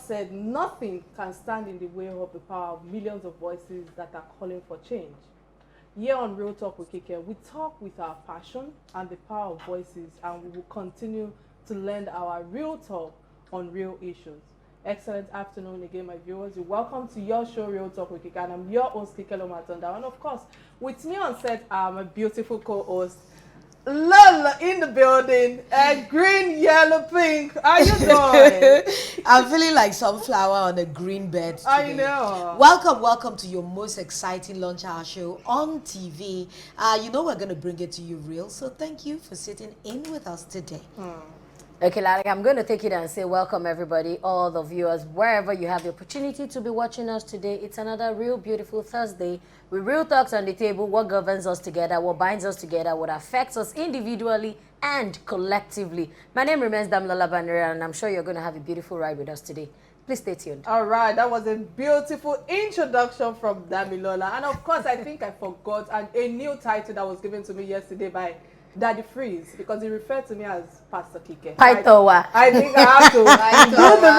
said, nothing can stand in the way of the power of millions of voices that are calling for change. Here on Real Talk with Kike, we talk with our passion and the power of voices, and we will continue to lend our real talk on real issues. Excellent afternoon again, my viewers. You're welcome to your show, Real Talk with Kike, and I'm your host, Kike Atanda-owo. And of course, with me on set are my beautiful co-host, Lola in the building, and green, yellow, pink. How you doing? I'm feeling like sunflower on a green bed today. I know. Welcome to your most exciting lunch hour show on TV. You know we're going to bring it to you real, so thank you for sitting in with us today. Okay, like I'm going to take it and say welcome everybody, all the viewers, wherever you have the opportunity to be watching us today. It's another real beautiful Thursday with real talks on the table, what governs us together, what binds us together, what affects us individually and collectively. My name remains Damlola Banera, and I'm sure you're going to have a beautiful ride with us today. Please stay tuned. All right, that was a beautiful introduction from Damilola. And of course, I think I forgot a new title that was given to me yesterday by Daddy Freeze, because he referred to me as Pastor Kike. Paitowa. I think I have to do the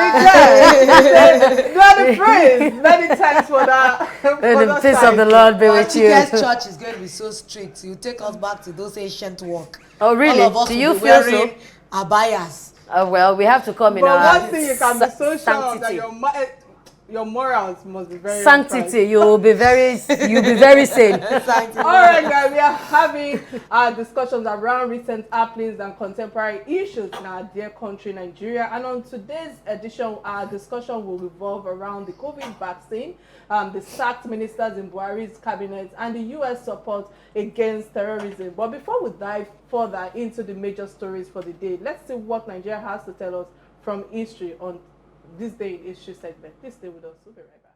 mix. Daddy Freeze, many thanks for that. May the peace of the Lord be with you. Kike's church is going to be so strict. You take us back to those ancient work. Oh, really? All of us Do will you be feel wearing so? abayas. Well, we have to come in But our one thing you can be so sure of, that sanctity. your morals must be very Sanctity, you'll be very sane. All right, guys, we are having discussions around recent happenings and contemporary issues in our dear country, Nigeria. And on today's edition, our discussion will revolve around the COVID vaccine, the sacked ministers in Buhari's cabinet, and the U.S. support against terrorism. But before we dive further into the major stories for the day, let's see what Nigeria has to tell us from history on this day in history segment. Please stay with us. We'll be right back.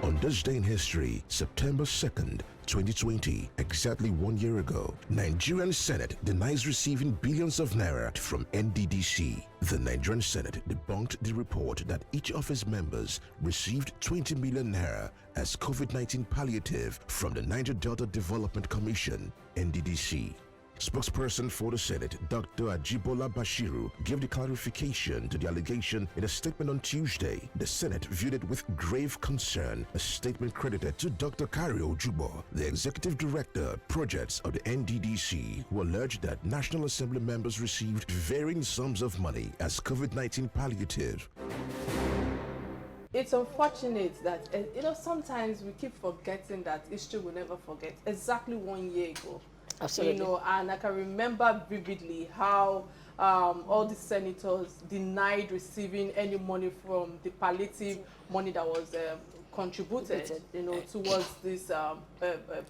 On this day in history, September 2nd, 2020, exactly 1 year ago, Nigerian Senate denies receiving billions of naira from NDDC. The Nigerian Senate debunked the report that each of its members received 20 million naira as COVID-19 palliative from the Niger Delta Development Commission, NDDC. Spokesperson for the Senate, Dr. Ajibola Bashiru, gave the clarification to the allegation in a statement on Tuesday. The Senate viewed it with grave concern, a statement credited to Dr. Kario Jubo, the Executive Director, Projects of the NDDC, who alleged that National Assembly members received varying sums of money as COVID-19 palliative. It's unfortunate that, sometimes we keep forgetting that history will never forget. Exactly 1 year ago. Absolutely. And I can remember vividly how all the senators denied receiving any money from the palliative money that was contributed, towards this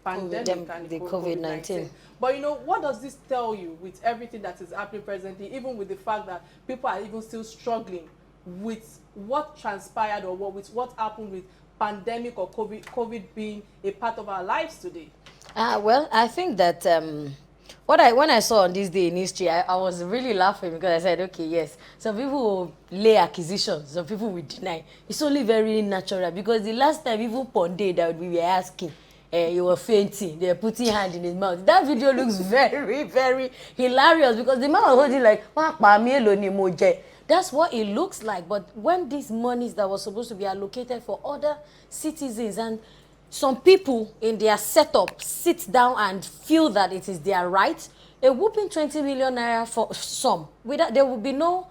pandemic and the COVID-19. But what does this tell you with everything that is happening presently, even with the fact that people are even still struggling with what transpired or with what happened with pandemic or COVID being a part of our lives today? Well, I think that when I saw on this day in history, I was really laughing because I said, okay, yes, some people will lay accusations, some people will deny. It's only very natural because the last time even Ponde that we were asking, you were fainting, they were putting hand in his mouth. That video looks very, very hilarious because the man was holding like, that's what it looks like. But when these monies that was supposed to be allocated for other citizens, and some people in their setup sit down and feel that it is their right, a whooping 20 million naira for some, there will be no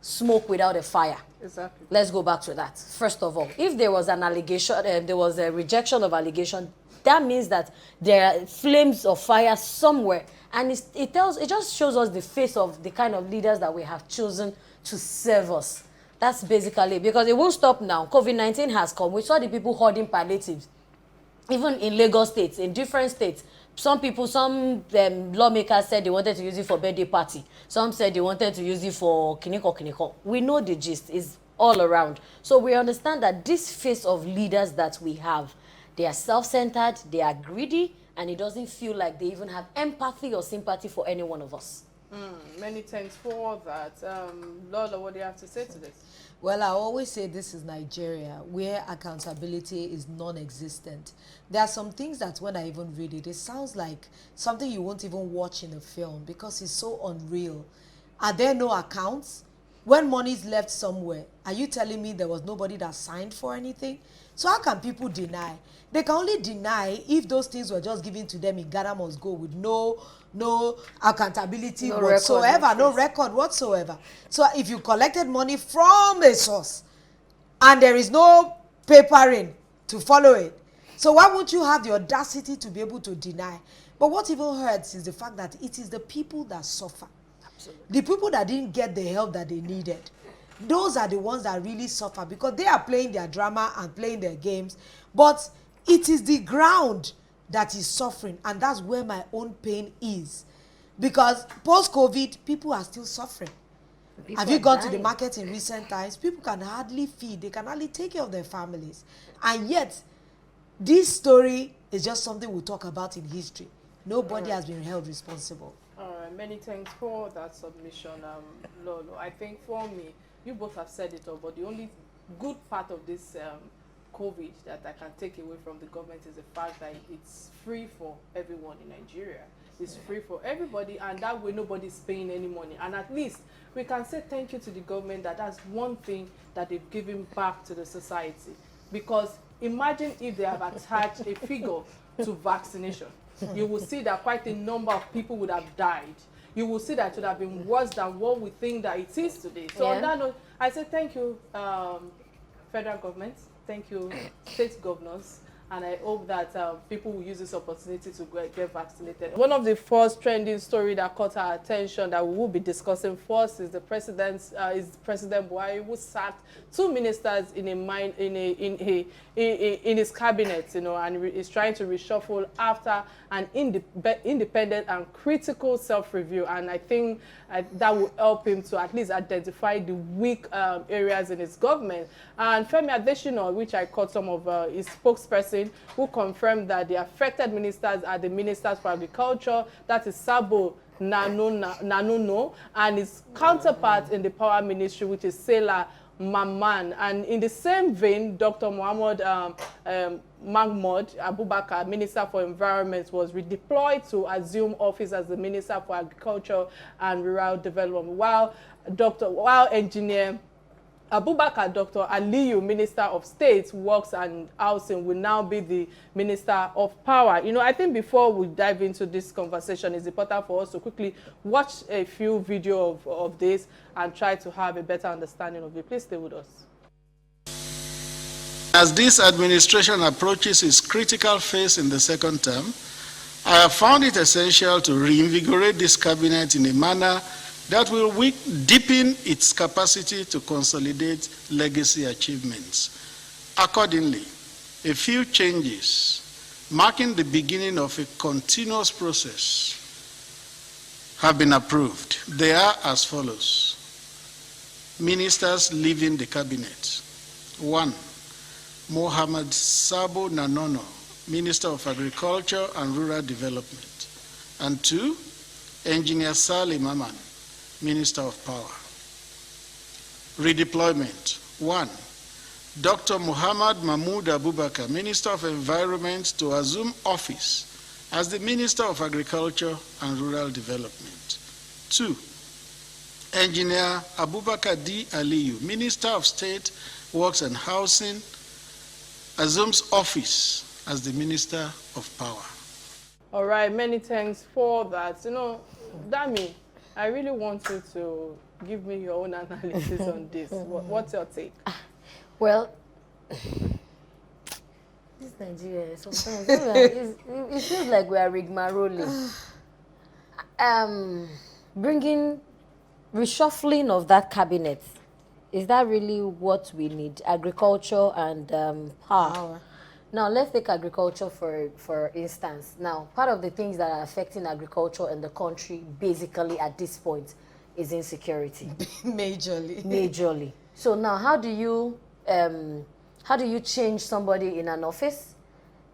smoke without a fire. Exactly. Let's go back to that. First of all, if there was an allegation, there was a rejection of allegation, that means that there are flames of fire somewhere. And it just shows us the face of the kind of leaders that we have chosen to serve us. That's basically, because it won't stop now. COVID-19 has come. We saw the people hoarding palliatives. Even in Lagos states, in different states, some lawmakers said they wanted to use it for birthday party. Some said they wanted to use it for kiniko. We know the gist is all around. So we understand that this face of leaders that we have, they are self-centered, they are greedy, and it doesn't feel like they even have empathy or sympathy for any one of us. Many thanks for that. Lola, what do you have to say to this? Well, I always say this is Nigeria, where accountability is non-existent. There are some things that when I even read it, it sounds like something you won't even watch in a film because it's so unreal. Are there no accounts? when money is left somewhere, are you telling me there was nobody that signed for anything? So how can people deny? They can only deny if those things were just given to them in Ghana must go with no accountability whatsoever, no record whatsoever. So if you collected money from a source and there is no papering to follow it, so why won't you have the audacity to be able to deny? But what even hurts is the fact that it is the people that suffer. Absolutely. The people that didn't get the help that they needed. Those are the ones that really suffer because they are playing their drama and playing their games. But it is the ground that is suffering, and that's where my own pain is. Because post-COVID, people are still suffering. Have you gone to the market in recent times? People can hardly feed. They can hardly take care of their families. And yet, this story is just something we'll talk about in history. Nobody has been held responsible. All right, many thanks for that submission, Lolo. I think for me, you both have said it all, but the only good part of this COVID that I can take away from the government is the fact that it's free for everyone in Nigeria. It's free for everybody, and that way nobody's paying any money. And at least we can say thank you to the government that that's one thing that they've given back to the society. Because imagine if they have attached a figure to vaccination. You will see that quite a number of people would have died. You will see that it would have been worse than what we think that it is today. So on that note, I say thank you, federal government. Thank you, state governors. And I hope that people will use this opportunity to get vaccinated. One of the first trending story that caught our attention that we will be discussing first is President Buhari, who sacked 2 ministers in his cabinet, you know, and is trying to reshuffle after an independent and critical self-review. And I think that will help him to at least identify the weak areas in his government. And Femi Adesina, which I caught some of his spokesperson, who confirmed that the affected ministers are the ministers for agriculture, that is Sabo Nanono, and his counterpart in the power ministry, which is Sela Maman. And in the same vein, Dr. Mahmoud Mahmoud Abubakar, Minister for Environment, was redeployed to assume office as the Minister for Agriculture and Rural Development, while Engineer Abubakar Dr. Aliyu, Minister of State, Works and Housing, will now be the Minister of Power. You know, I think before we dive into this conversation, it's important for us to quickly watch a few videos of this and try to have a better understanding of it. Please stay with us. As this administration approaches its critical phase in the second term, I have found it essential to reinvigorate this cabinet in a manner that will deepen its capacity to consolidate legacy achievements. Accordingly, a few changes marking the beginning of a continuous process have been approved. They are as follows. Ministers leaving the cabinet. 1. Mohammed Sabo Nanono, Minister of Agriculture and Rural Development. And 2. Engineer Salim Maman, Minister of Power. Redeployment. 1. Dr. Muhammad Mahmoud Abubakar, Minister of Environment, to assume office as the Minister of Agriculture and Rural Development. 2. Engineer Abubakar D. Aliyu, Minister of State, Works and Housing, assumes office as the Minister of Power. All right, many thanks for that. You know, Dami, I really want you to give me your own analysis on this. What's your take? Well, this Nigeria, sometimes it feels like we are rigmaroling. Reshuffling of that cabinet, is that really what we need? Agriculture and power. Now, let's take agriculture for instance. Now, part of the things that are affecting agriculture in the country, basically at this point, is insecurity. Majorly. So now, how do you change somebody in an office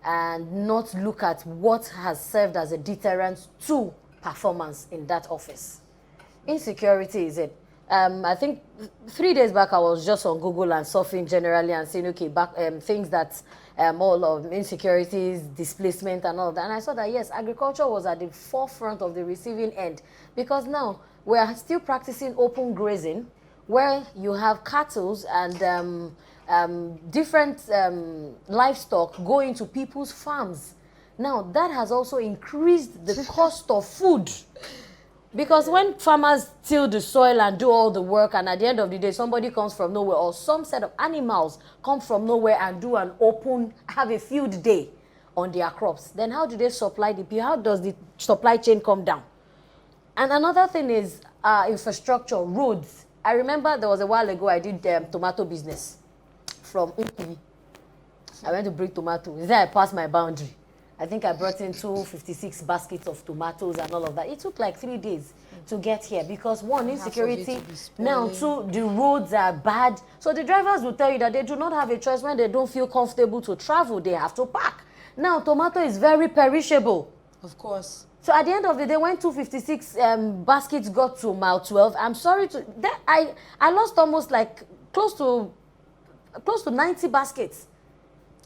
and not look at what has served as a deterrent to performance in that office? Insecurity is it. I think 3 days back I was just on Google and surfing generally and saying, okay, things that all of insecurities, displacement and all of that. And I saw that, yes, agriculture was at the forefront of the receiving end, because now we are still practicing open grazing. where you have cattle and different livestock go into people's farms. Now, that has also increased the cost of food. Because when farmers till the soil and do all the work, and at the end of the day, somebody comes from nowhere, or some set of animals come from nowhere and do an open, have a field day on their crops, then how do they supply the people? How does the supply chain come down? And another thing is infrastructure, roads. I remember there was a while ago I did tomato business from Ukiri. I went to bring tomatoes. Then I passed my boundary. I think I brought in 256 baskets of tomatoes and all of that. It took like 3 days to get here because one, insecurity. Now, two, the roads are bad. So the drivers will tell you that they do not have a choice when they don't feel comfortable to travel. They have to park. Now, tomato is very perishable. Of course. So at the end of the day, when 256 baskets got to mile 12, I'm sorry to that I lost almost like close to 90 baskets.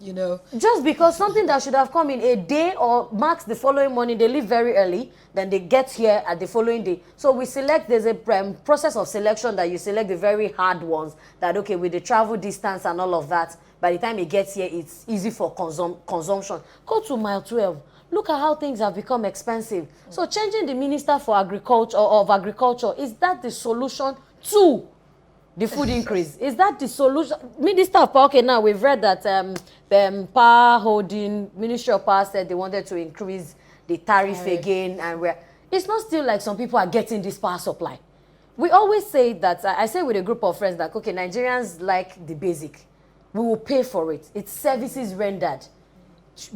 You know, just because something that should have come in a day or max the following morning, they leave very early, then they get here at the following day. So we select, there's a process of selection that you select the very hard ones that, okay, with the travel distance and all of that, by the time it gets here, it's easy for consumption. Go to mile 12. Look at how things have become expensive. So changing the Minister for Agriculture or of Agriculture, is that the solution to the food increase? Is that the solution? Minister of Power, okay, now we've read that Power Holding, Ministry of Power said they wanted to increase the tariff again, and it's not still like some people are getting this power supply. We always say that, I say with a group of friends that, okay, Nigerians like the basic. We will pay for it. It's services rendered.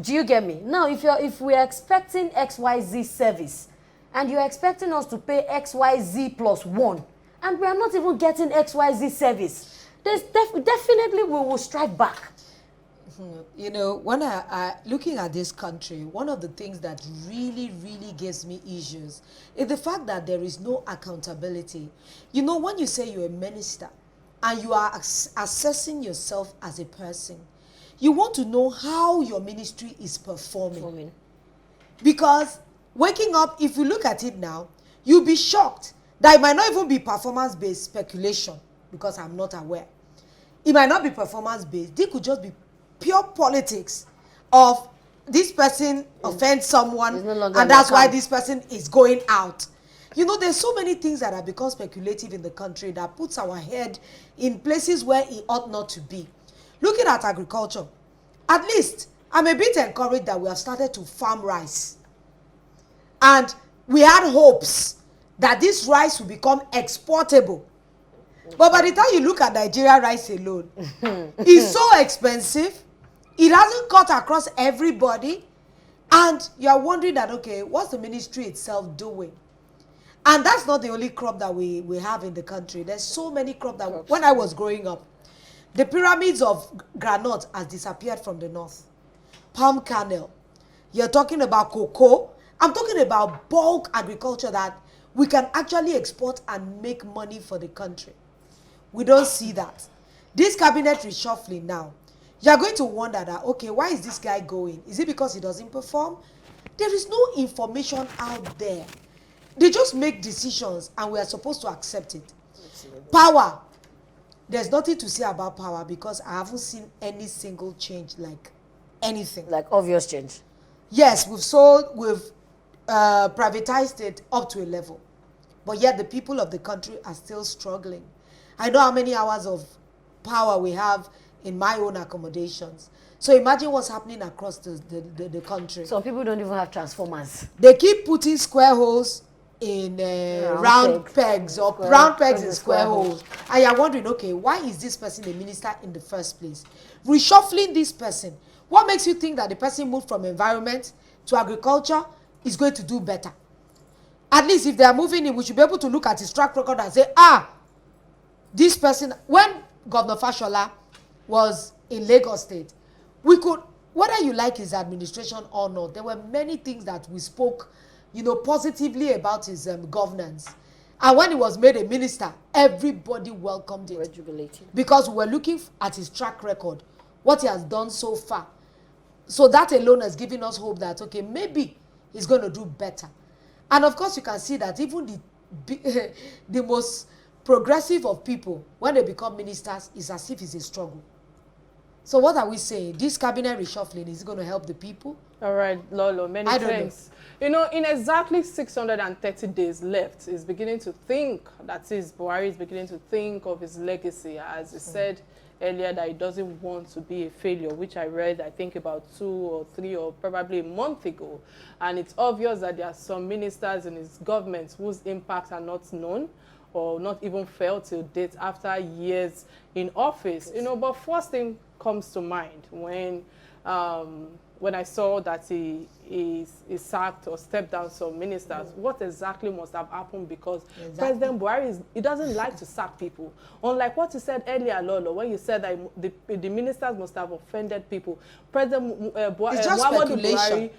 Do you get me? Now, if we're expecting XYZ service, and you're expecting us to pay XYZ plus 1, and we are not even getting XYZ service, there's definitely we will strike back. You know, when I looking at this country, one of the things that really, really gives me issues is the fact that there is no accountability. You know, when you say you're a minister and you are assessing yourself as a person, you want to know how your ministry is performing. Because waking up, if you look at it now, you'll be shocked that it might not even be performance-based speculation, because I'm not aware. It might not be performance-based. It could just be pure politics of this person offends someone, and that's why this person is going out. You know, there's so many things that have become speculative in the country that puts our head in places where it ought not to be. Looking at agriculture, at least I'm a bit encouraged that we have started to farm rice. And we had hopes that this rice will become exportable. But by the time you look at Nigeria rice alone, it's so expensive. It hasn't cut across everybody. And you are wondering that, okay, what's the ministry itself doing? And that's not the only crop that we have in the country. There's so many crops that when I was growing up, the pyramids of granite has disappeared from the north. Palm kernel. You're talking about cocoa. I'm talking about bulk agriculture that we can actually export and make money for the country. We don't see that. This cabinet reshuffling now, you're going to wonder that, okay, why is this guy going? Is it because he doesn't perform? There is no information out there. They just make decisions and we are supposed to accept it. Power. There's nothing to say about power because I haven't seen any single change, like anything. Like obvious change. Yes, we've privatized it up to a level. But yet the people of the country are still struggling. I know how many hours of power we have in my own accommodations. So imagine what's happening across the country. Some people don't even have transformers. They keep putting square holes in round pegs or round pegs in square holes. And you're wondering, okay, why is this person a minister in the first place? Reshuffling this person, what makes you think that the person moved from environment to agriculture is going to do better? At least if they are moving in, we should be able to look at his track record and say, this person, when Governor Fashola was in Lagos State, we could, whether you like his administration or not, there were many things that we spoke, you know, positively about his governance. And when he was made a minister, everybody welcomed it. Because we were looking at his track record, what he has done so far. So that alone has given us hope that, okay, maybe he's going to do better. And of course, you can see that even the most progressive of people, when they become ministers, is as if it's a struggle. So what are we saying? This cabinet reshuffling, is it going to help the people? All right, Lolo, many thanks. You know, in exactly 630 days left, he's beginning to think, that is, Buhari is beginning to think of his legacy. As he said earlier, that he doesn't want to be a failure, which I read, I think, about 2 or 3 or probably a month ago. And it's obvious that there are some ministers in his government whose impacts are not known or not even felt till date after years in office. You know, but first thing comes to mind when I saw that he sacked or stepped down some ministers, what exactly must have happened? Because President Buhari, he doesn't like to sack people. Unlike what you said earlier, Lolo, when you said that the ministers must have offended people. President Muhammadu Buhari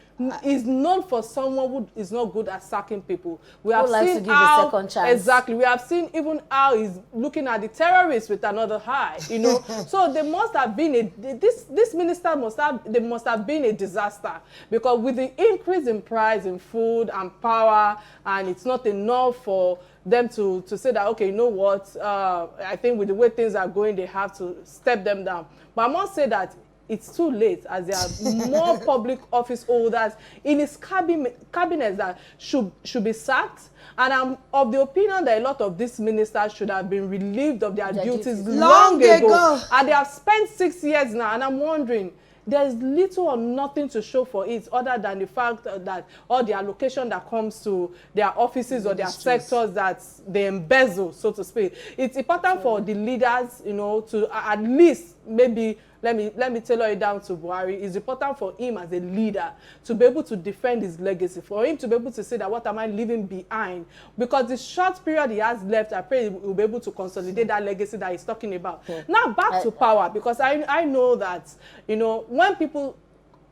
is known for someone who is not good at sacking people. We have likes seen to give how, a second chance. Exactly. We have seen even how he's looking at the terrorists with another eye, you know. So there must have been this minister must have been a disaster, because with the increase in price in food and power, and it's not enough for them to say that, okay, you know what, I think with the way things are going, they have to step them down. But I must say that it's too late, as there are more public office holders in his cabinet that should be sacked. And I'm of the opinion that a lot of these ministers should have been relieved of their duties long ago. And they have spent 6 years now, and I'm wondering, there's little or nothing to show for it other than the fact that all the allocation that comes to their offices or their sectors that they embezzle, so to speak. It's important for the leaders, you know, to at least maybe, let me tailor it down to Buhari. It's important for him as a leader to be able to defend his legacy, for him to be able to say that what am I leaving behind? Because the short period he has left, I pray he will be able to consolidate that legacy that he's talking about. Now back to power, because I know that, you know, when people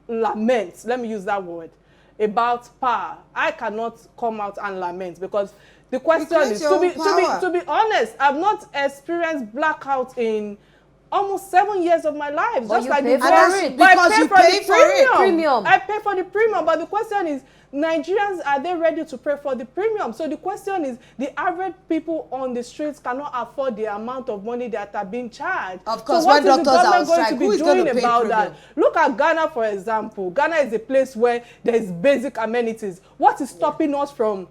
lament, let me use that word, about power, I cannot come out and lament, because the question is, to be honest, I've not experienced blackout in almost 7 years of my life. But just you like pay the for it. Because you pay for it. Premium. I pay for the premium, but the question is, Nigerians, are they ready to pay for the premium? So the question is, the average people on the streets cannot afford the amount of money that are being charged. Of course, so what when is the doctors are on government going strike, to who be is going doing to pay about premium? that? Look at Ghana, for example. Ghana is a place where there is basic amenities. What is stopping us from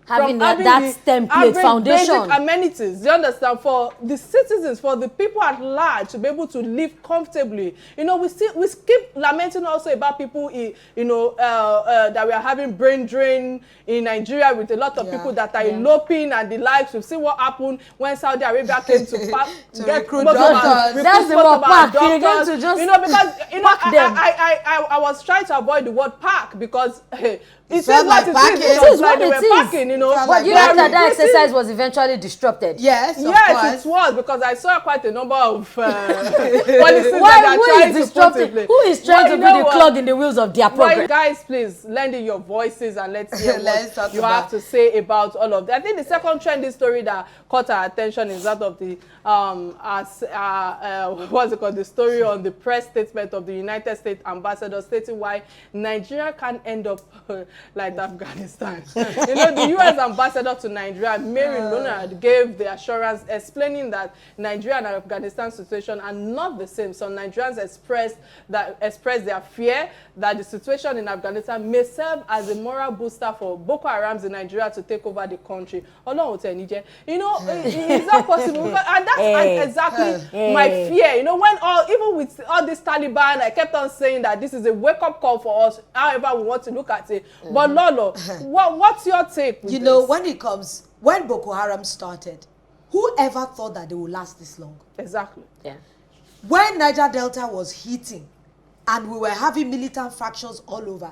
having that template foundation, basic amenities, you understand, for the citizens, for the people at large to be able to live comfortably? You know, we keep lamenting also about people, you know, that we are having brain drain in Nigeria with a lot of people that are eloping and the likes. We've seen what happened when Saudi Arabia came to recruit doctors. That's the word pack. You know, because you know, I was trying to avoid the word pack, because it felt like packing. It is what it is. Packing, you know. But you know that exercise was eventually disrupted. Yes, it was, because I saw quite a number of policies that are trying to put in place. Who is trying to be the clog in the wheels of their progress? Right, guys, please lend in your voices and let's hear what you have to say about all of that. I think the second trending story that caught our attention is that of the what's it called? The story on the press statement of the United States ambassador stating why Nigeria can end up like Afghanistan. You know, the U.S. ambassador to Nigeria, Mary Leonard, gave the assurance explaining that Nigeria and Afghanistan situation are not the same. So Nigerians expressed their fear that the situation in Afghanistan may serve as a moral booster for Boko Haram in Nigeria to take over the country. You know, is that possible? And that's exactly my fear. You know, when even with all this Taliban, I kept on saying that this is a wake-up call for us, however we want to look at it. But Lolo, what's your take with this? Know, when Boko Haram started, whoever thought that they would last this long? Exactly. Yeah. When Niger Delta was heating and we were having militant factions all over,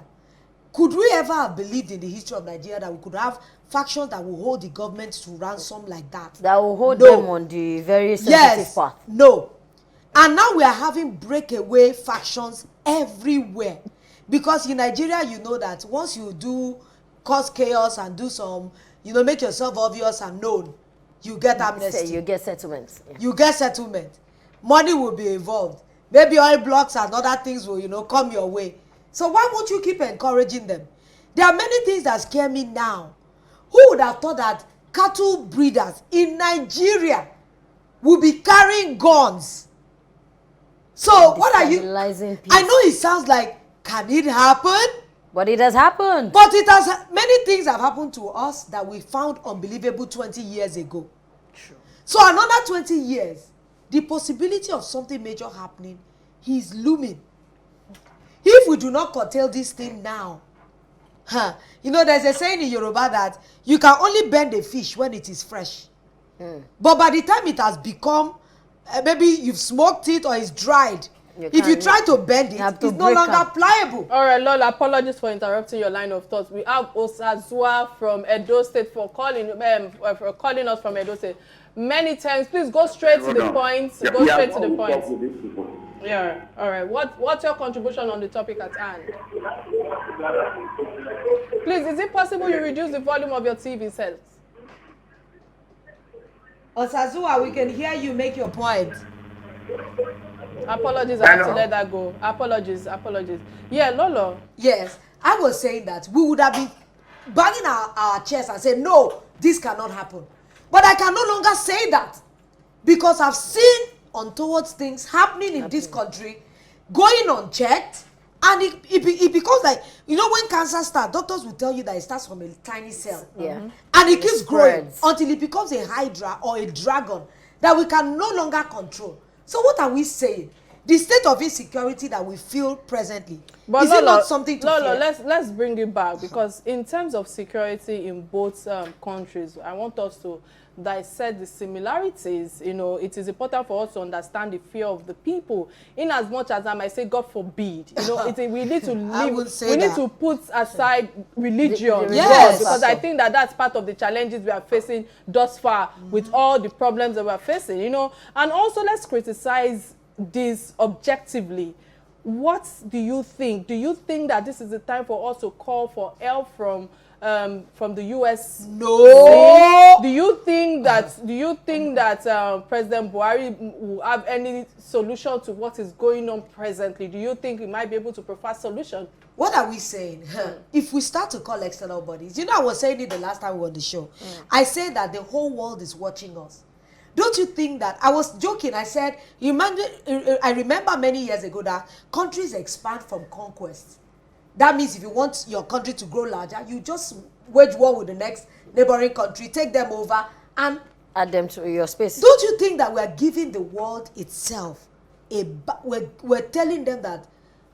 could we ever have believed in the history of Nigeria that we could have factions that will hold the government to ransom like that? That will hold them on the very sensitive path. No. And now we are having breakaway factions everywhere. Because in Nigeria, you know that once you do cause chaos and do some, you know, make yourself obvious and known, you get amnesty. You get settlements. Yeah. You get settlement. Money will be involved. Maybe oil blocks and other things will, you know, come your way. So why won't you keep encouraging them? There are many things that scare me now. Who would have thought that cattle breeders in Nigeria will be carrying guns. So what are you? Destabilizing peace. I know it sounds like, can it happen? But it has happened. But it has, many things have happened to us that we found unbelievable 20 years ago. True. So another 20 years, the possibility of something major happening is looming. If we do not curtail this thing now, you know, there's a saying in Yoruba that you can only bend a fish when it is fresh. But by the time it has become, maybe you've smoked it or it's dried, if you try to bend it, it's no longer pliable. All right, Lola, apologies for interrupting your line of thoughts. We have Osazua from Edo State for calling us from Edo State. Many times, please go straight to the point. Go straight to the point. Yeah, all right. What's your contribution on the topic at hand? Please, is it possible you reduce the volume of your TV set? Osazua, we can hear you make your point. Apologies, I have to let that go. Apologies. Yeah, Lolo. Yes, I was saying that we would have been banging our chest and say, no, this cannot happen. But I can no longer say that because I've seen untoward things happening in this country, going unchecked, and it becomes like, you know, when cancer starts, doctors will tell you that it starts from a tiny cell. Yeah. And it keeps growing spreads until it becomes a hydra or a dragon that we can no longer control. So what are we saying? The state of insecurity that we feel presently, but is it not something to fear? let's bring it back, because in terms of security in both countries, I want us to dissect the similarities. You know, it is important for us to understand the fear of the people. In as much as I might say, God forbid, you know, we need to need to put aside religion. Yes. Because I think that that's part of the challenges we are facing thus far with all the problems that we are facing. You know, and also let's criticize this objectively. What do you think? Do you think that this is the time for us to call for help from the US? No. Do you think that President Buhari will have any solution to what is going on presently? Do you think he might be able to provide solution? What are we saying? If we start to call external bodies, you know, I was saying it the last time we were on the show. I said that the whole world is watching us. Don't you think that? I was joking. I said, I remember many years ago that countries expand from conquest. That means if you want your country to grow larger, you just wage war with the next neighboring country, take them over, and add them to your space. Don't you think that we are giving the world itself we're telling them that,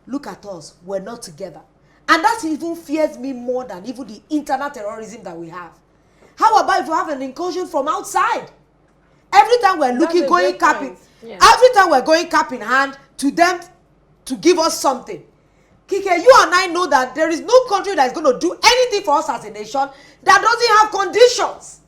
look at us, we're not together? And that even fears me more than even the internal terrorism that we have. How about if you have an incursion from outside? Every time we're looking, going cap in, every time we're going cap in hand to them to give us something. Kike, you and I know that there is no country that is going to do anything for us as a nation that doesn't have conditions.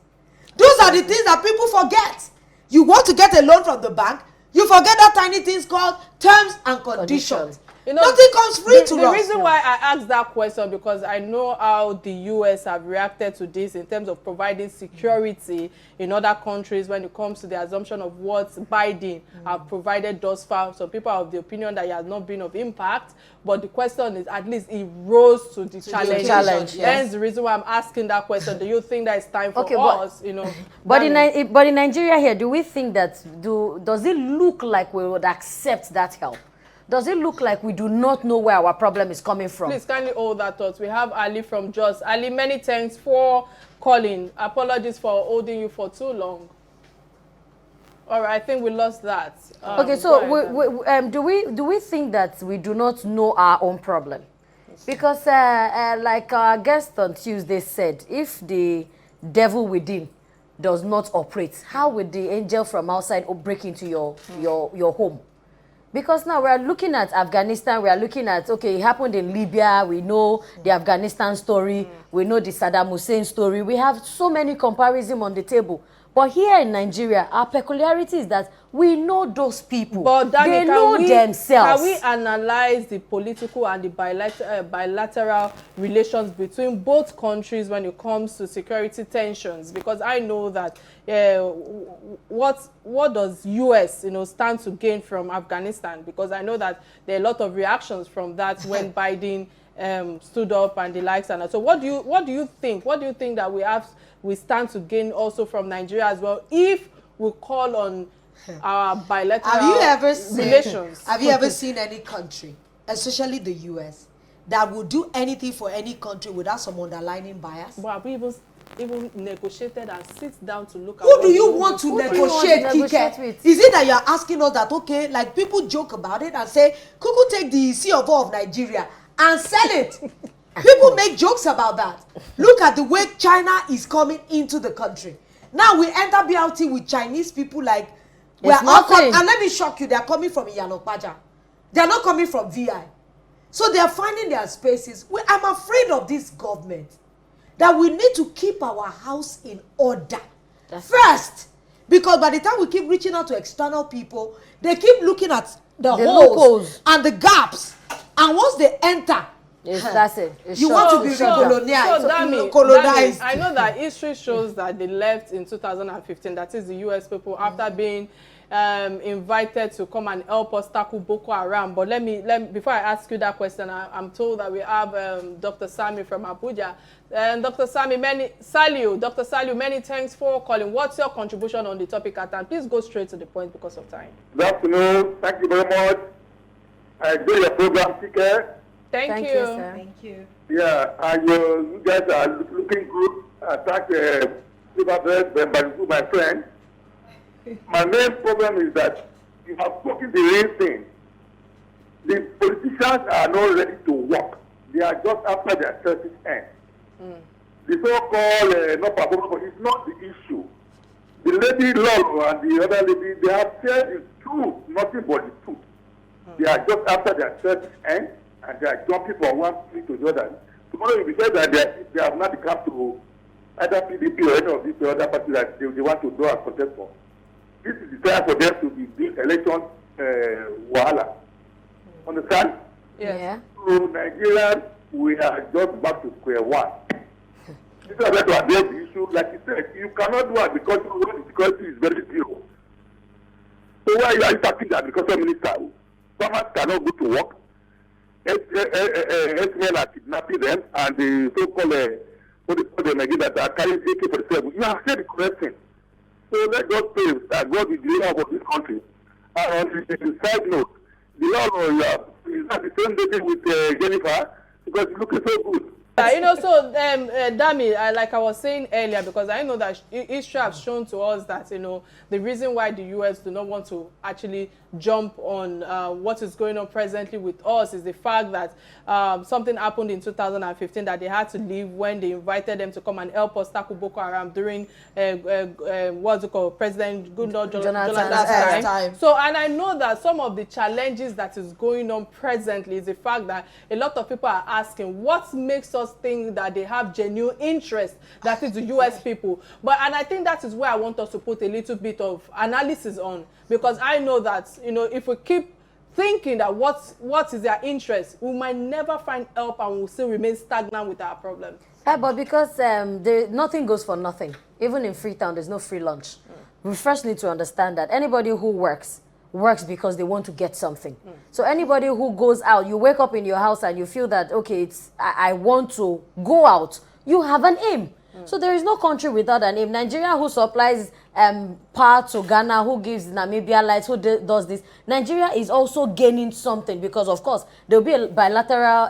Those are the things that people forget. You want to get a loan from the bank, you forget that tiny things called terms and conditions. You know, nothing comes free to us. The reason why I asked that question, because I know how the US have reacted to this in terms of providing security in other countries when it comes to the assumption of what Biden have provided thus far. So people are of the opinion that he has not been of impact, but the question is, at least he rose to the challenge. Yes. Hence the reason why I'm asking that question. Do you think that it's time for us, you know? But in Nigeria here, do we think that, does it look like we would accept that help? Does it look like we do not know where our problem is coming from? Please kindly hold that thought. We have Ali from Jos. Ali, many thanks for calling. Apologies for holding you for too long. All right, I think we lost that. Okay, so do we think that we do not know our own problem? Because like our guest on Tuesday said, if the devil within does not operate, how would the angel from outside break into your home? Because now we are looking at Afghanistan, we are looking at, okay, it happened in Libya, we know the Afghanistan story, we know the Saddam Hussein story, we have so many comparisons on the table. But here in Nigeria, our peculiarity is that we know those people. But Danny, they know themselves. Can we analyze the political and the bilateral relations between both countries when it comes to security tensions? Because I know that what does US stand to gain from Afghanistan? Because I know that there are a lot of reactions from that when Biden stood up and the likes and so what do you think that we stand to gain also from Nigeria as well if we call on our bilateral relations? Have you ever seen any country, especially the US, that would do anything for any country without some underlying bias? But have we even negotiated and sit down to look at who do you want to negotiate, negotiate Kike? with? Is it that you're asking us that, okay, like people joke about it and say, Kuku take the Sea of O of Nigeria and sell it? People make jokes about that. Look at the way China is coming into the country. Now we enter BLT with Chinese people like, we're all and let me shock you, they're coming from Iyanokpaja. They're not coming from VI. So they're finding their spaces. I'm afraid of this government, that we need to keep our house in order first, because by the time we keep reaching out to external people, they keep looking at the holes and the gaps, and once they enter, that's it. You want to be colonized. I know that history shows that they left in 2015, that is the US people, after being invited to come and help us tackle Boko Haram. But let me before I ask you that question, I'm told that we have Dr. Sami from Abuja. Dr. Sami, many thanks for calling. What's your contribution on the topic at hand? Please go straight to the point because of time. Good afternoon. Thank you very much. I do your program, Kike. Thank you, sir. Thank you. Yeah, and you guys are looking good. Thank my friend. My main problem is that you have spoken the real thing. The politicians are not ready to work. They are just after their selfish end. The so-called no performance is not the issue. The lady Lolo and the other lady, they have said the truth, nothing but the truth. They are just after their selfish end, and they are jumping from one place to the other. Tomorrow it will be said that they have not come to either PDP or any of these other parties that they want to draw a contest for. This is the time for them to be doing election wahala. Understand? Yes. Yeah. So Nigerians, we are just back to square one. This is how to address the issue. Like you said, you cannot do agriculture when the security is very zero. So why are you talking the agriculture minister? Farmers cannot go to work. SML are kidnapping them, and the so-called what they call them again that are carrying AK-47. You have said the correct thing. So let us pray that God will deliver of this country. And on the side note, the law is not the same day with Jennifer, because it's looking so good. So Dami, like I was saying earlier, because I know that history has shown to us that the reason why the US do not want to actually jump on what is going on presently with us is the fact that something happened in 2015 that they had to leave when they invited them to come and help us tackle Boko Haram during what's it called, President Goodluck Jonathan's time. So, and I know that some of the challenges that is going on presently is the fact that a lot of people are asking what makes us think that they have genuine interest, that is the US people. And I think that is where I want us to put a little bit of analysis on, because I know that if we keep thinking that what is their interest, we might never find help and we'll still remain stagnant with our problems. But because nothing goes for nothing. Even in Freetown, there's no free lunch. We first need to understand that anybody who works because they want to get something. So anybody who goes out, you wake up in your house and you feel that, okay, I want to go out, you have an aim. So there is no country without an aim. Nigeria, who supplies power to Ghana, who gives Namibia lights, who does this. Nigeria is also gaining something because, of course, there will be a bilateral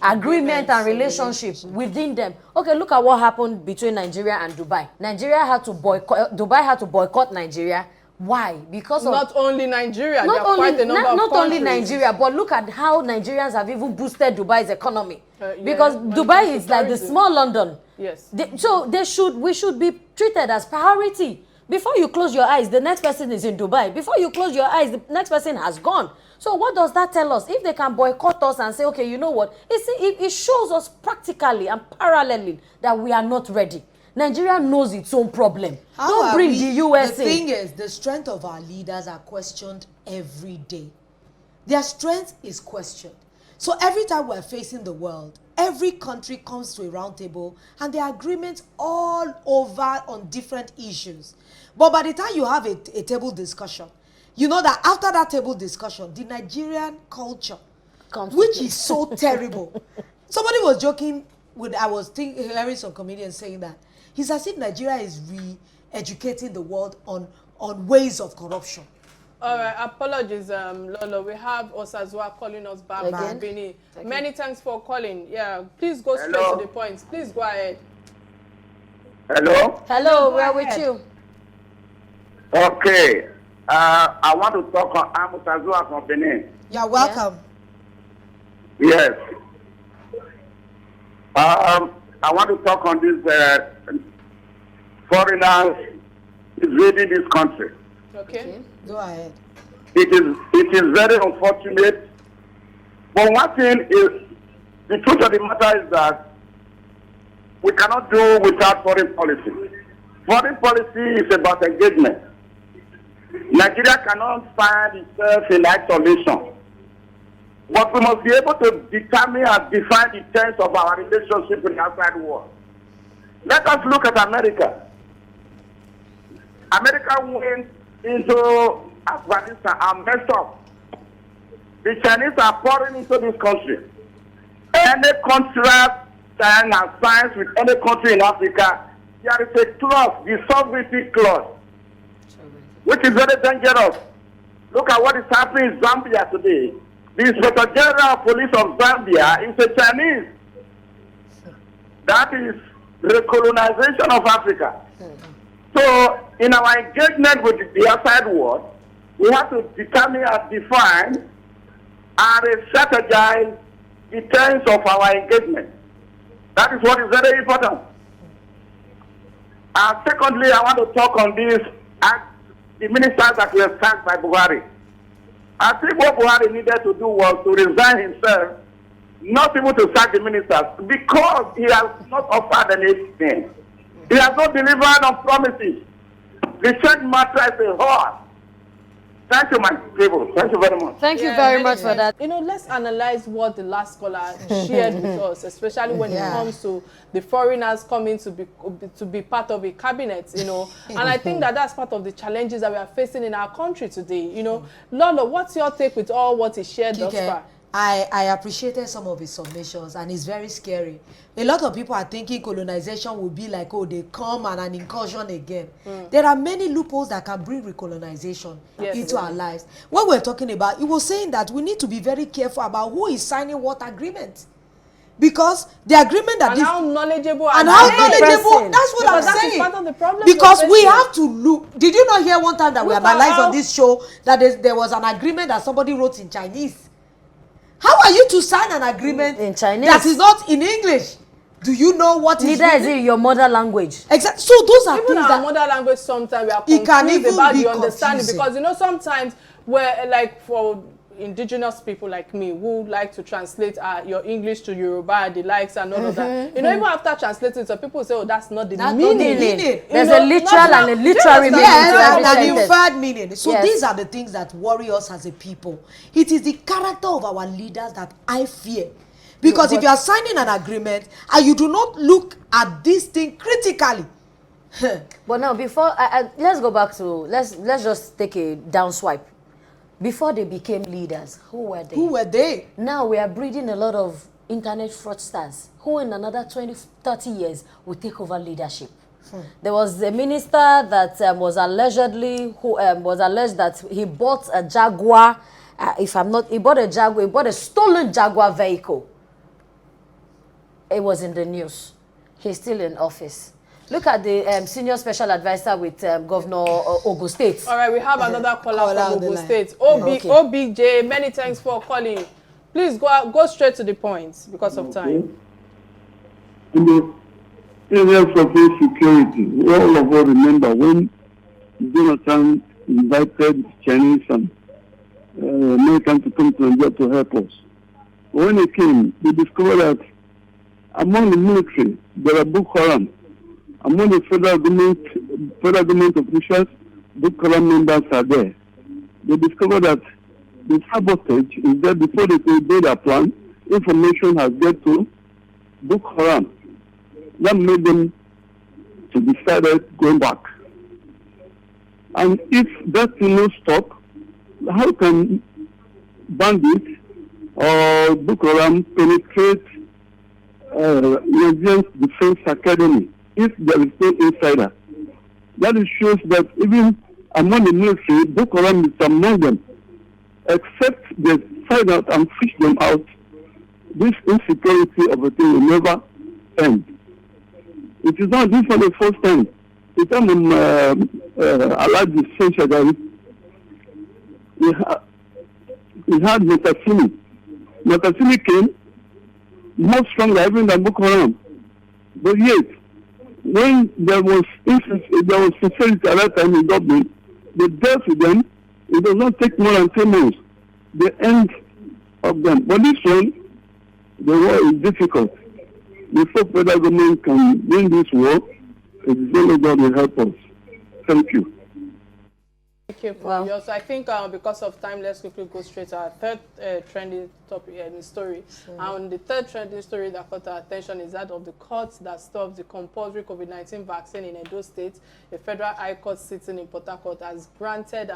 agreement and relationship within them. Okay, look at what happened between Nigeria and Dubai. Dubai had to boycott Nigeria. Why? Because of not only Nigeria, there are quite a number of countries. Not only Nigeria, but look at how Nigerians have even boosted Dubai's economy. Because Dubai is like the small London. Yes. We should be treated as priority. Before you close your eyes, the next person is in Dubai. Before you close your eyes, the next person has gone. So what does that tell us? If they can boycott us and say, okay, you know what? It shows us practically and parallelly that we are not ready. Nigeria knows its own problem. Don't bring the US in. The thing is, the strength of our leaders are questioned every day. Their strength is questioned. So every time we're facing the world, every country comes to a round table and there are agreements all over on different issues. But by the time you have a table discussion, you know that after that table discussion, the Nigerian culture which is so terrible. Somebody was joking I was hearing some comedians saying that it's as if Nigeria is re-educating the world on ways of corruption. All right, apologies, Lolo. We have Osazua calling us back from Benin. Many thanks for calling. Yeah, please go straight to the point. Please go ahead. Hello? Hello, we're with you. Okay. I want to talk on Osazua from Benin. You're welcome. Yes. I want to talk on this foreigners invading this country. Okay. Go ahead. It is very unfortunate. But one thing is, the truth of the matter is that we cannot do without foreign policy. Foreign policy is about engagement. Nigeria cannot find itself in isolation. But we must be able to determine and define the terms of our relationship with the outside world. Let us look at America. America went into Afghanistan and messed up. The Chinese are pouring into this country. Any contract China has signed with any country in Africa, there is a clause, the sovereignty clause, which is very dangerous. Look at what is happening in Zambia today. The Inspector General of Police of Zambia is a Chinese. That is recolonization of Africa. So, in our engagement with the outside world, we have to determine and define and strategize the terms of our engagement. That is what is very important. Secondly, I want to talk on this, the ministers that were sacked by Buhari. I think what Buhari needed to do was to resign himself, not even to sack the ministers, because he has not offered anything. He has not delivered on promises. The church matter is a horse. Thank you, my people. Thank you very much. Thank you very much for that. You know, let's analyze what the last caller shared with us, especially when it comes to the foreigners coming to be part of a cabinet, you know. And I think that that's part of the challenges that we are facing in our country today, you know. Lolo, what's your take with all what is shared thus far? I appreciated some of his submissions, and it's very scary. A lot of people are thinking colonization will be like, oh, they come and an incursion again. There are many loopholes that can bring recolonization into our lives. What we're talking about, it was saying that we need to be very careful about who is signing what agreement. Because the agreement that how knowledgeable that's what I'm saying. Part of the problem because we have to look. Did you not hear one time that we analyzed on this show that there was an agreement that somebody wrote in Chinese? How are you to sign an agreement in Chinese that is not in English? Do you know what is neither is it your mother language? Exactly. So those are even things our mother language sometimes we are confused about the understanding, because you know sometimes we're like, for indigenous people like me who like to translate your English to Yoruba, the likes and all of that. You know, even after translating, some people say, oh, that's not the meaning. There's a literal and a literary meaning to every and an sentence. inferred meaning. So these are the things that worry us as a people. It is the character of our leaders that I fear. Because if you are signing an agreement and you do not look at this thing critically. But now, before let's go back to let's just take a down swipe. Before they became leaders, who were they? Who were they? Now we are breeding a lot of internet fraudsters who in another 20, 30 years will take over leadership. There was a minister that was alleged that he bought a Jaguar. He bought a Jaguar. He bought a stolen Jaguar vehicle. It was in the news. He's still in office. Look at the senior special advisor with Governor Ogun State. All right, we have another caller from Ogun State. OBJ, many thanks for calling. Please go straight to the point because of time. In the area of security, all of us remember when Jonathan invited Chinese and Americans to come to Nigeria to help us. When they came, they discovered that among the military, there are Boko Haram. Among the federal government officials, Boko Haram members are there. They discovered that the sabotage is that before they could do their plan, information has got to Boko Haram. That made them to decide going back. And if that will not stop, how can bandits or Boko Haram penetrate Nigerian Defense Academy if there is no insider. That shows that even among the military, Boko Haram is among them. Except they find out and fish them out, this insecurity of a thing will never end. It is not this for the first time. The time when Alhaji Shagari, he had Matasini. Matasini came more stronger even than Boko Haram. But yet, when there was sincerity at that time in government, they dealt with them. It does not take more than 10 months. The end of them. But this one, the war is difficult. Before federal government can win this war, it is only God will help us. Thank you. Thank you for yours. So I think because of time, let's quickly go straight to our third trending topic story. And the third trending story that caught our attention is that of the court that stops the compulsory COVID-19 vaccine in Edo State. The Federal High Court sitting in Port Harcourt has granted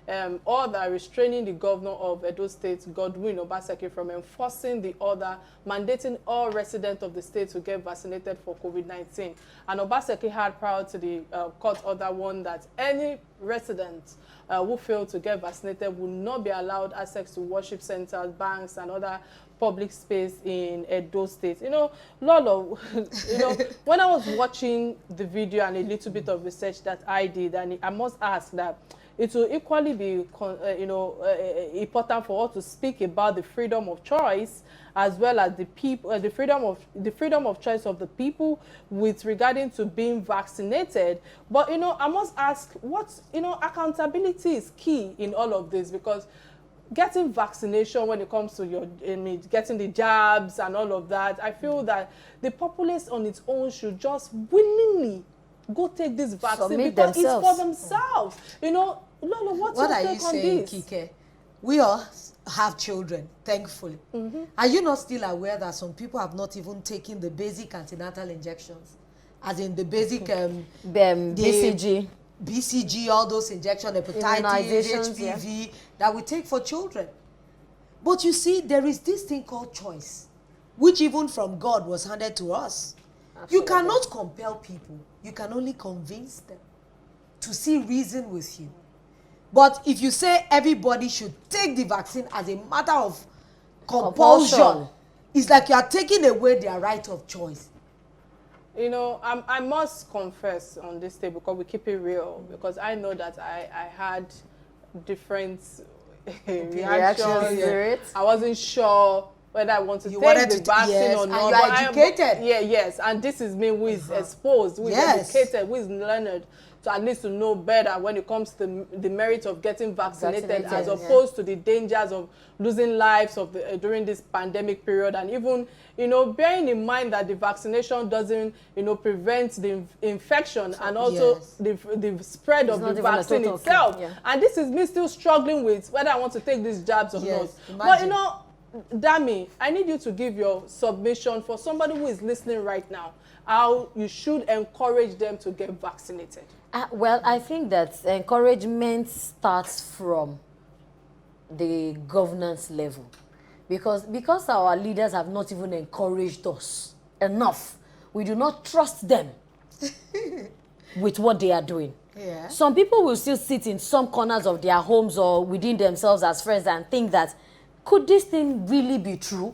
an order restraining the governor of Edo State, Godwin Obaseki, from enforcing the order mandating all residents of the state to get vaccinated for COVID-19. And Obaseki had, prior to the court order, warned that any resident who failed to get vaccinated will not be allowed access to worship centers, banks, and other public space in Edo State. You know, Lolo, you know, when I was watching the video and a little bit of research that I did, and I must ask that it will equally be, important for us to speak about the freedom of choice, as well as the people, the freedom of choice of the people with regarding to being vaccinated. But you know, I must ask, accountability is key in all of this, because getting vaccination when it comes to your getting the jabs and all of that, I feel that the populace on its own should just willingly go take this vaccine. Submit because themselves. It's for themselves. You know, Lolo, what's your take on this? Kike? We all have children, thankfully. Are you not still aware that some people have not even taken the basic antenatal injections? As in the basic BCG, all those injections, hepatitis, HPV, that we take for children. But you see, there is this thing called choice, which even from God was handed to us. Absolutely. You cannot compel people. You can only convince them to see reason with you. But if you say everybody should take the vaccine as a matter of compulsion, it's like you are taking away their right of choice. You know, I must confess on this day, because we keep it real, because I know that I had different reactions. I wasn't sure whether I want to take the vaccine or not. And you are educated. Yes. And this is me who is exposed, who is educated, who is learned, to at least to know better when it comes to the merit of getting vaccinated as opposed to the dangers of losing lives during this pandemic period. And even, you know, bearing in mind that the vaccination doesn't, you know, prevent the infection and also the spread of the vaccine itself. And this is me still struggling with whether I want to take these jabs or not. Imagine. But, you know, Dami, I need you to give your submission for somebody who is listening right now, how you should encourage them to get vaccinated. Well, I think that encouragement starts from the governance level, because our leaders have not even encouraged us enough. We do not trust them with what they are doing. Yeah. Some people will still sit in some corners of their homes or within themselves as friends and think that, could this thing really be true?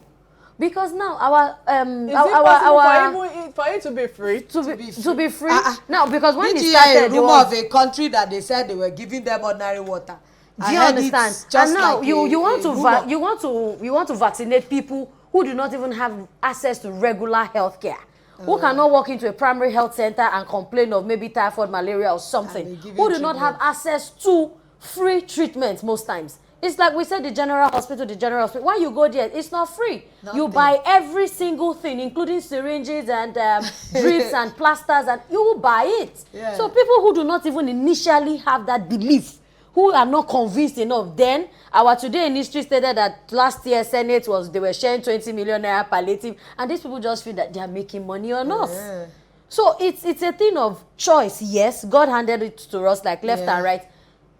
Because now is it possible for it to be free? To be free? Now, because when did they you started, hear a rumor of a country that they said they were giving them ordinary water? Do you understand? And now you want to vaccinate people who do not even have access to regular health care, who cannot walk into a primary health center and complain of maybe typhoid, malaria or something, who do not have access to free treatment most times. It's like we said, the general hospital. When you go there, it's not free. Nothing. You buy every single thing, including syringes and drips and plasters, and you will buy it. Yeah. So people who do not even initially have that belief, who are not convinced enough, then our Today in History stated that last year Senate they were sharing 20 million naira palliative, and these people just feel that they are making money on us. So it's a thing of choice. Yes, God handed it to us like left and right.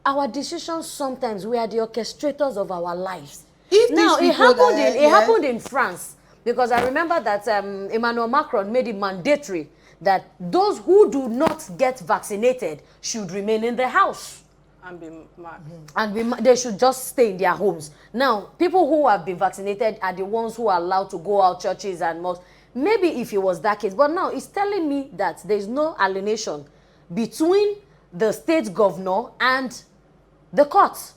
Our decisions, sometimes we are the orchestrators of our lives. If Now, these it people happened that- in it happened in France, because I remember that Emmanuel Macron made it mandatory that those who do not get vaccinated should remain in the house. And be marked. And they should just stay in their homes. Now, people who have been vaccinated are the ones who are allowed to go out churches and mosques. Maybe if it was that case, but now it's telling me that there is no alienation between the state governor and the courts.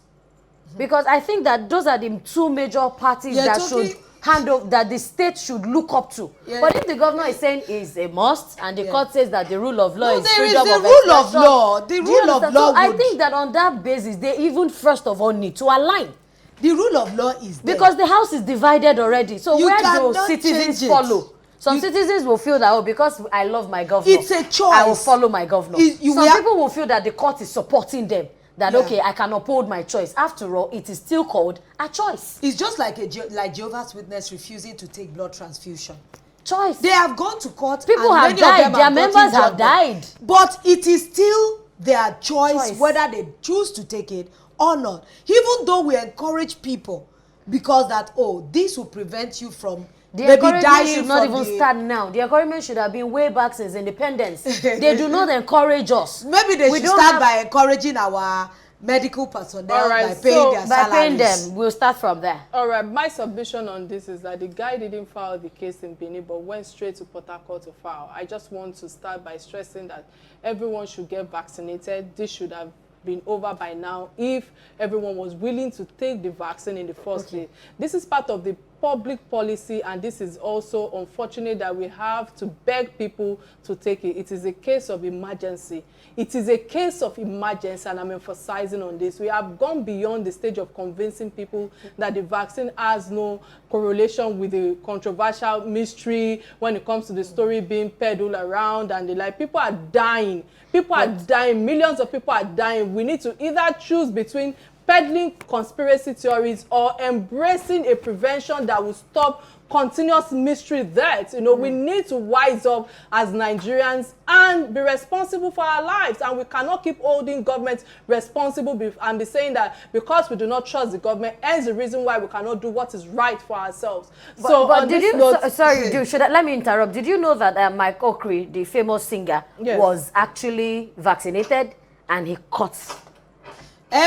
Because I think that those are the two major parties that should handle, that the state should look up to. But if the governor is saying is a must, and the court says that the rule of law is freedom of expression, rule of law. The rule of law. So I think that on that basis, they even first of all need to align. The rule of law is there. Because the house is divided already. So You where do cannot citizens change it. follow? Some citizens will feel that, oh, because I love my governor, It's a choice. I will follow my governor. Some people will feel that the court is supporting them. That, okay, I can uphold my choice. After all, it is still called a choice. It's just like like Jehovah's Witness refusing to take blood transfusion. Choice. They have gone to court. People have died. Their members have died. But it is still their choice whether they choose to take it or not. Even though we encourage people, because that, oh, this will prevent you from the maybe encouragement dying should not from even start now. The encouragement should have been way back since independence. They do not encourage us. Maybe they should start by encouraging our medical personnel by paying their salaries. By paying them, we'll start from there. All right, my submission on this is that the guy didn't file the case in Benin, but went straight to Port Harcourt to file. I just want to start by stressing that everyone should get vaccinated. This should have been over by now if everyone was willing to take the vaccine in the first place. This is part of the public policy, and this is also unfortunate that we have to beg people to take it. It is a case of emergency. It is a case of emergency, and I'm emphasizing on this. We have gone beyond the stage of convincing people that the vaccine has no correlation with the controversial mystery when it comes to the story being peddled around, and the like. People are dying. People are dying. Millions of people are dying. We need to either choose between peddling conspiracy theories or embracing a prevention that will stop continuous mystery deaths. You know, we need to wise up as Nigerians and be responsible for our lives. And we cannot keep holding government responsible and be saying that because we do not trust the government, hence the reason why we cannot do what is right for ourselves. But did you, let me interrupt. Did you know that Mike Okri, the famous singer, was actually vaccinated and he caught?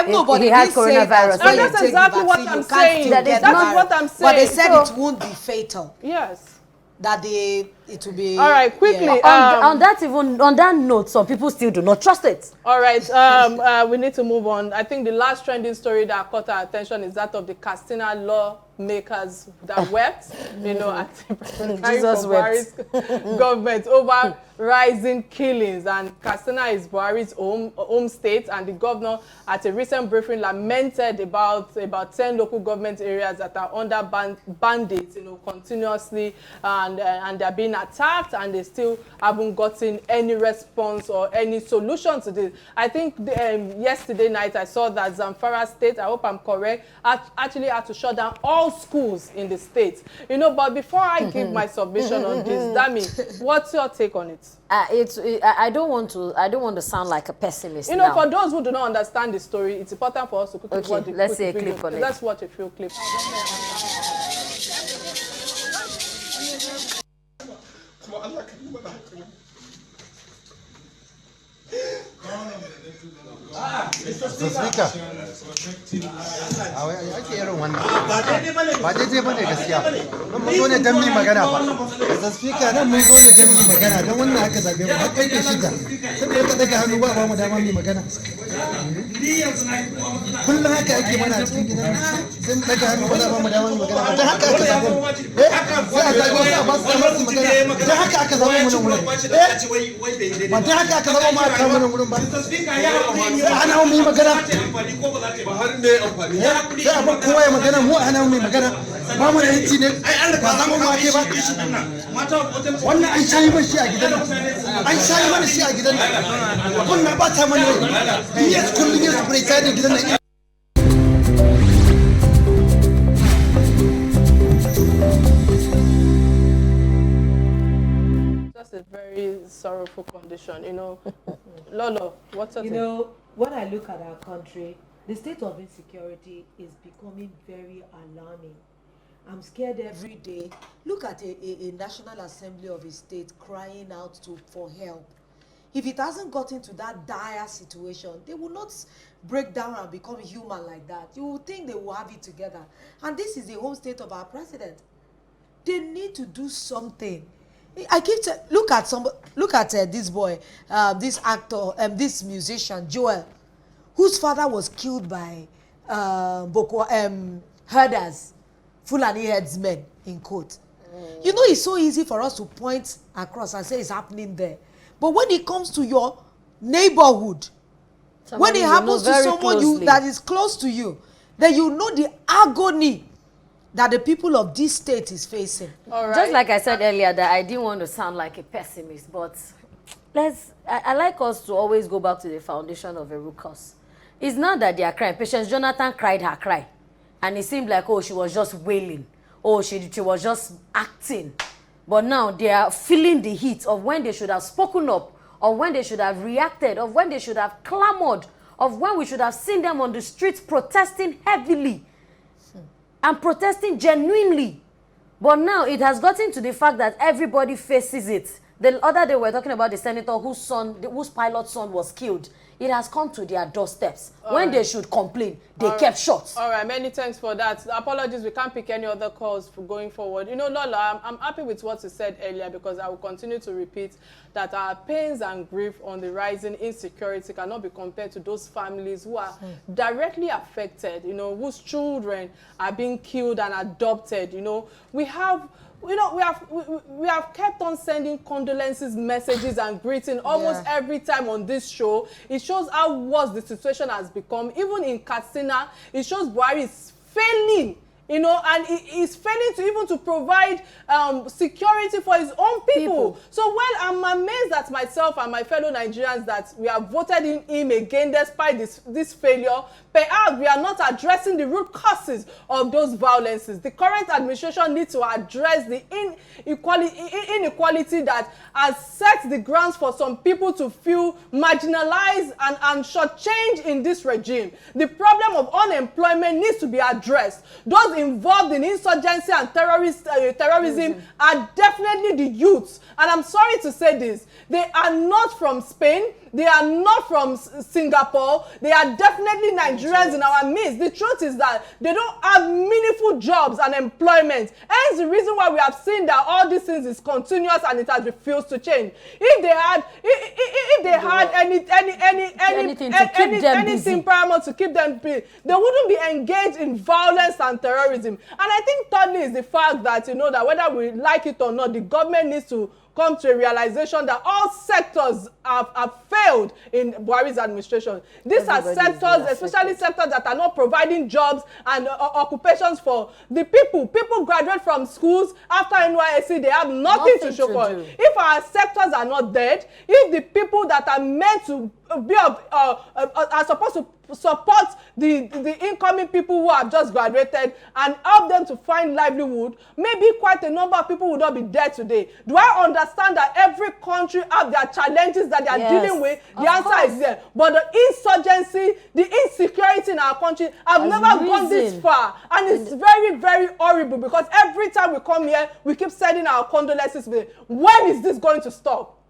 Nobody had coronavirus. And that's exactly what I'm saying. That's what I'm saying. But they said it won't be fatal. Yes. That it will be. All right, quickly. On that note, some people still do not trust it. All right, we need to move on. I think the last trending story that caught our attention is that of the Katsina lawmakers that wept, you know, at Buhari's government over rising killings. And Katsina is Buhari's home state, and the governor at a recent briefing lamented about 10 local government areas that are under bandits, you know, continuously, and they're being attacked, and they still haven't gotten any response or any solution to this. I think yesterday night I saw that Zamfara State, I hope I'm correct, actually had to shut down all schools in the state. You know, but before I give my submission on this, Dami, what's your take on it? I don't want to sound like a pessimist. You know, for those who do not understand the story, it's important for us to quickly watch let's see a clip on it. Let's watch a few clips. Mr. Speaker. Ake irin wannan. Ba daidai bane gaskiya. Mun zo ne don mu magana ba. Mr. Speaker, nan mun zo ne don mu magana don wannan aka zabe mu har kai shida. Sai ka daga hannu ba mu dama mu magana. Kullum haka ake mana cikin gidan. Sai daga hannu ba mu dama mu magana. Dan haka aka zabe mu. Sai a zabe wasu a ba su damar su magana. Dan haka aka zabe mu nan wurin. Ba dan haka aka zabe mu aka mu nan wurin ba. Ana mu yi magana. Sai a bar kowa ya magana, mu ana mu yi magana. Ba mu da yanci ne. Ba za mu ma ke ba. Wannan an shayi mana shi a gidan nan. An shayi mana shi a gidan nan. Wannan ba ta mana rai. Yes, kullum ya su sai da gidan nan. That's a very sorrowful condition, you know. Lolo, what's your take? You know, when I look at our country, The state of insecurity is becoming very alarming. I'm scared every day. Look at a National Assembly of a state crying out for help. If it hasn't gotten to that dire situation, they will not break down and become human like that. You will think they will have it together. And this is the home state of our president. They need to do something. I keep look at this boy, this actor, this musician, Joel, whose father was killed by herders, Fulani herdsmen, in quote. You know, it's so easy for us to point across and say it's happening there. But when it comes to your neighborhood, when it happens to someone that is close to you, then you know the agony that the people of this state is facing. All right. Just like I said earlier, that I didn't want to sound like a pessimist, but I like us to always go back to the foundation of a root cause. It's not that they are crying. Patience Jonathan cried her cry, and it seemed like, oh, she was just wailing. Oh, she was just acting. But now they are feeling the heat of when they should have spoken up, of when they should have reacted, of when they should have clamored, of when we should have seen them on the streets protesting heavily and protesting genuinely. But now it has gotten to the fact that everybody faces it. The other day we were talking about the senator whose pilot's son was killed. It has come to their doorsteps. When they should complain, they kept short. All right, many thanks for that. Apologies, we can't pick any other calls for going forward. You know, Lola, I'm happy with what you said earlier, because I will continue to repeat that our pains and grief on the rising insecurity cannot be compared to those families who are directly affected, you know, whose children are being killed and adopted. You know, we have kept on sending condolences messages and greeting almost every time on this show. It shows how worse the situation has become. Even in Katsina, it shows Buhari is failing, you know, and he's failing to even to provide security for his own people. So while I'm amazed at myself and my fellow Nigerians that we have voted in him again despite this failure, perhaps we are not addressing the root causes of those violences. The current administration needs to address the inequality that has set the grounds for some people to feel marginalized and shortchanged in this regime. The problem of unemployment needs to be addressed. Those involved in insurgency and terrorism are definitely the youths. And I'm sorry to say this, they are not from Spain, they are not from Singapore, they are definitely Nigerians in our midst. The truth is that they don't have meaningful jobs and employment. Hence the reason why we have seen that all these things is continuous and it has refused to change. If they had anything paramount to keep them busy, they wouldn't be engaged in violence and terrorism. And I think thirdly is the fact that, you know, that whether we like it or not, the government needs to come to a realization that all sectors have failed in Buhari's administration. These are sectors, especially sectors that are not providing jobs and occupations for the people. People graduate from schools after NYSC, they have nothing to show for it. If our sectors are not dead, if the people that are meant to be are supposed to support the incoming people who have just graduated and help them to find livelihood, maybe quite a number of people would not be dead today. Do I understand that every country have their challenges that they are dealing with? The answer is there. But the insurgency, the insecurity in our country have never gone this far. And it's very, very horrible, because every time we come here, we keep sending our condolences. When is this going to stop?